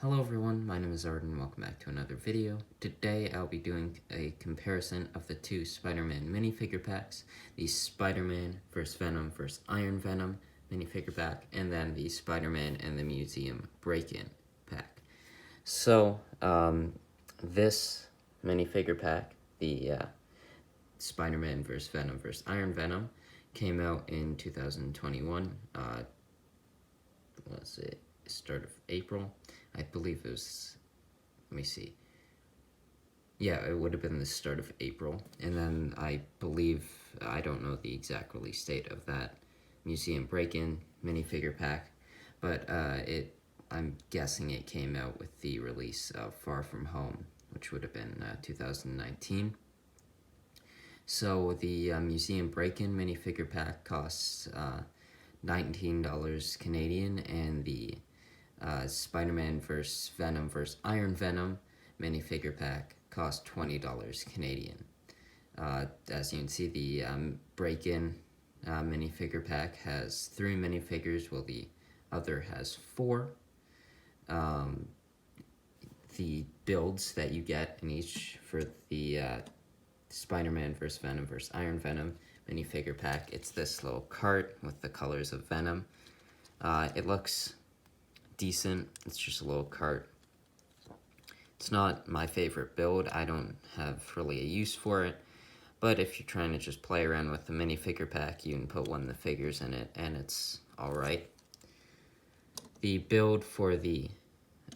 Hello everyone, my name is Arden, welcome back to another video. Today I'll be doing a comparison of the two Spider-Man minifigure packs, the Spider-Man vs. Venom vs. Iron Venom minifigure pack, and then the Spider-Man and the Museum Break-In pack. So, this minifigure pack, the Spider-Man vs. Venom vs. Iron Venom, came out in 2021, was it start of April? I believe it was, let me see. Yeah, it would have been the start of April. And then I believe, I don't know the exact release date of that Museum Break-In minifigure pack, but I'm guessing it came out with the release of Far From Home, which would have been 2019. So the Museum Break-In minifigure pack costs $19 Canadian, and the Spider-Man vs. Venom vs. Iron Venom minifigure pack cost $20 Canadian. As you can see, the Break-In minifigure pack has 3 minifigures, while the other has 4. The builds that you get in each for the Spider-Man vs. Venom vs. Iron Venom minifigure pack, it's this little cart with the colors of Venom. It looks decent. It's just a little cart. It's not my favorite build. I don't have really a use for it, but if you're trying to just play around with the minifigure pack, you can put one of the figures in it and it's alright. The build for the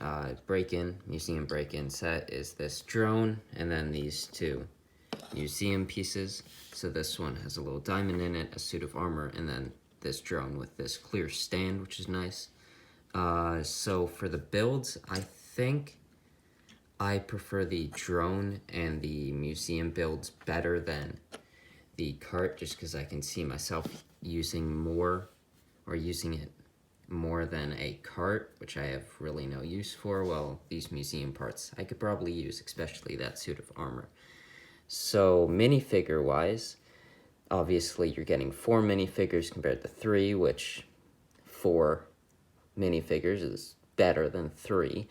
Museum Break-In set is this drone and then these 2 museum pieces. So this one has a little diamond in it, a suit of armor, and then this drone with this clear stand, which is nice. So for the builds, I think I prefer the drone and the museum builds better than the cart, just because I can see myself using it more than a cart, which I have really no use for. Well, these museum parts I could probably use, especially that suit of armor. So minifigure wise, obviously you're getting 4 minifigures compared to 3, which 4 minifigures is better than 3.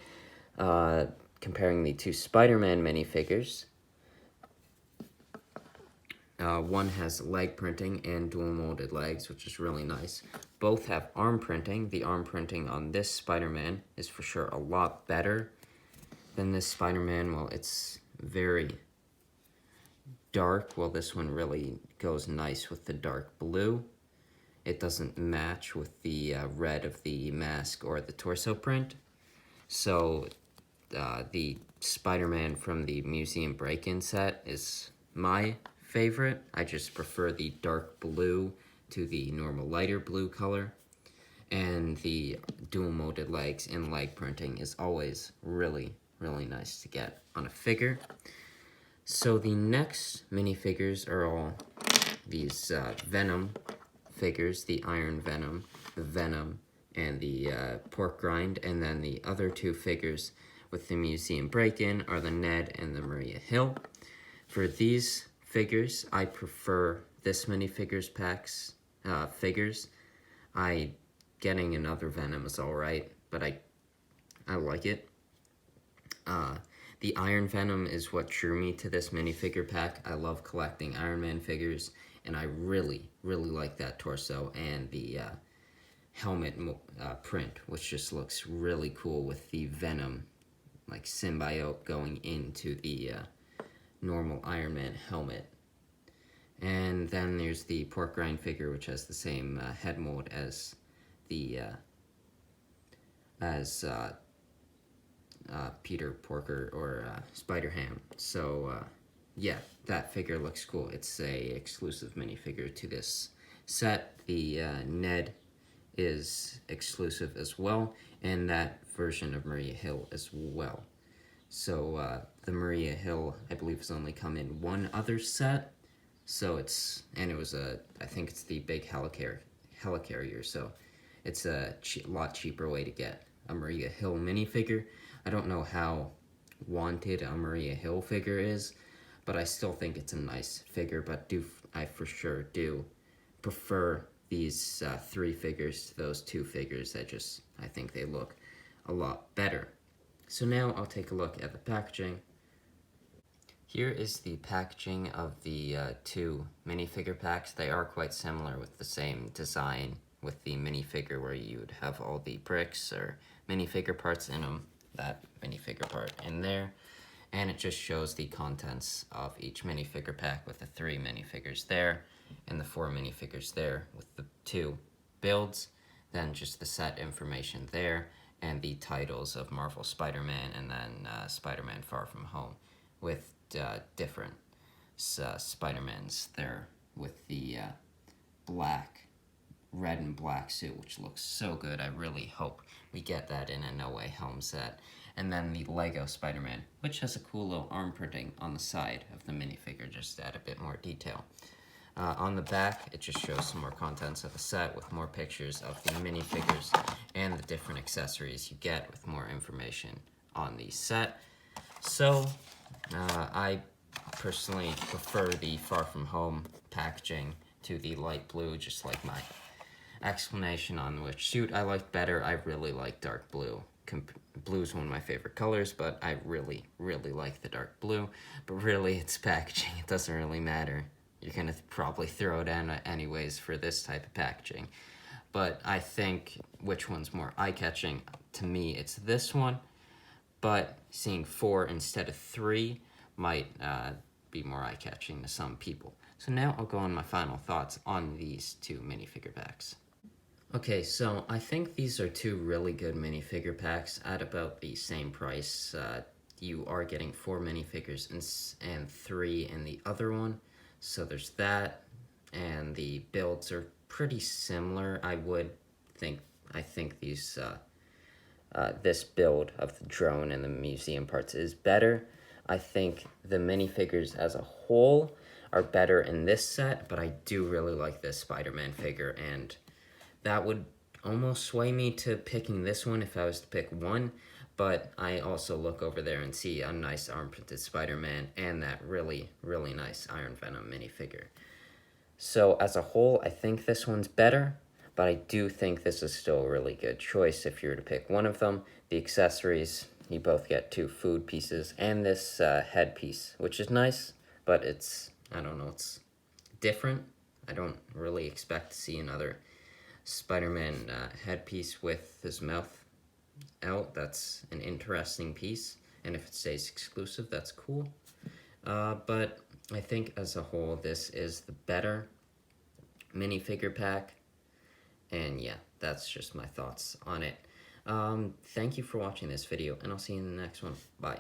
Comparing the 2 Spider-Man minifigures, one has leg printing and dual molded legs, which is really nice. Both have arm printing. The arm printing on this Spider-Man is for sure a lot better than this Spider-Man. Well, it's very dark. Well, this one really goes nice with the dark blue. It doesn't match with the red of the mask or the torso print. So the Spider-Man from the Museum Break-In set is my favorite. I just prefer the dark blue to the normal lighter blue color. And the dual molded legs and leg printing is always really, really nice to get on a figure. So the next minifigures are all these Venom figures, the Iron Venom, the Venom, and the Pork Rind, and then the other 2 figures with the Museum Break-In are the Ned and the Maria Hill. For these figures, I prefer this minifigures packs figures. Getting another Venom is alright, but I like it. The Iron Venom is what drew me to this minifigure pack. I love collecting Iron Man figures, and I really, really like that torso and the helmet print, which just looks really cool with the Venom like symbiote going into the normal Iron Man helmet. And then there's the Pork Rind figure, which has the same head mold as the Peter Porker or Spider-Ham. So yeah, that figure looks cool. It's a exclusive minifigure to this set. The Ned is exclusive as well, and that version of Maria Hill as well. So the Maria Hill, I believe, has only come in one other set. So it was I think it's the big helicarrier. So it's a lot cheaper way to get a Maria Hill minifigure. I don't know how wanted a Maria Hill figure is, but I still think it's a nice figure. But I for sure do prefer these 3 figures to those 2 figures. I think they look a lot better. So now I'll take a look at the packaging. Here is the packaging of the two minifigure packs. They are quite similar with the same design with the minifigure where you would have all the bricks or minifigure parts in them, that minifigure part in there. And it just shows the contents of each minifigure pack with the 3 minifigures there and the 4 minifigures there with the 2 builds, then just the set information there and the titles of Marvel Spider-Man and then Spider-Man Far From Home with different Spider-Mans there with the red and black suit, which looks so good. I really hope we get that in a No Way Home set. And then the Lego Spider-Man, which has a cool little arm printing on the side of the minifigure, just to add a bit more detail. On the back, it just shows some more contents of the set with more pictures of the minifigures and the different accessories you get with more information on the set. So, I personally prefer the Far From Home packaging to the light blue, just like my explanation on which suit I like better. I really like dark blue. Blue is one of my favorite colors, but I really, really like the dark blue. But really, it's packaging. It doesn't really matter. You're going to probably throw it in anyways for this type of packaging. But I think which one's more eye-catching, to me, it's this one. But seeing 4 instead of 3 might be more eye-catching to some people. So now I'll go on my final thoughts on these 2 minifigure packs. Okay, so I think these are 2 really good minifigure packs at about the same price. You are getting 4 minifigures and 3 in the other one. So there's that, and the builds are pretty similar. I think these this build of the drone and the museum parts is better. I think the minifigures as a whole are better in this set, but I do really like this Spider-Man figure, and that would almost sway me to picking this one if I was to pick one, but I also look over there and see a nice arm-printed Spider-Man and that really, really nice Iron Venom minifigure. So as a whole, I think this one's better, but I do think this is still a really good choice if you were to pick one of them. The accessories, you both get 2 food pieces and this headpiece, which is nice, but it's, I don't know, it's different. I don't really expect to see another Spider-Man headpiece with his mouth out. That's an interesting piece, and if it stays exclusive, that's cool. But I think as a whole, this is the better minifigure pack, and yeah, that's just my thoughts on it. Thank you for watching this video, and I'll see you in the next one. Bye.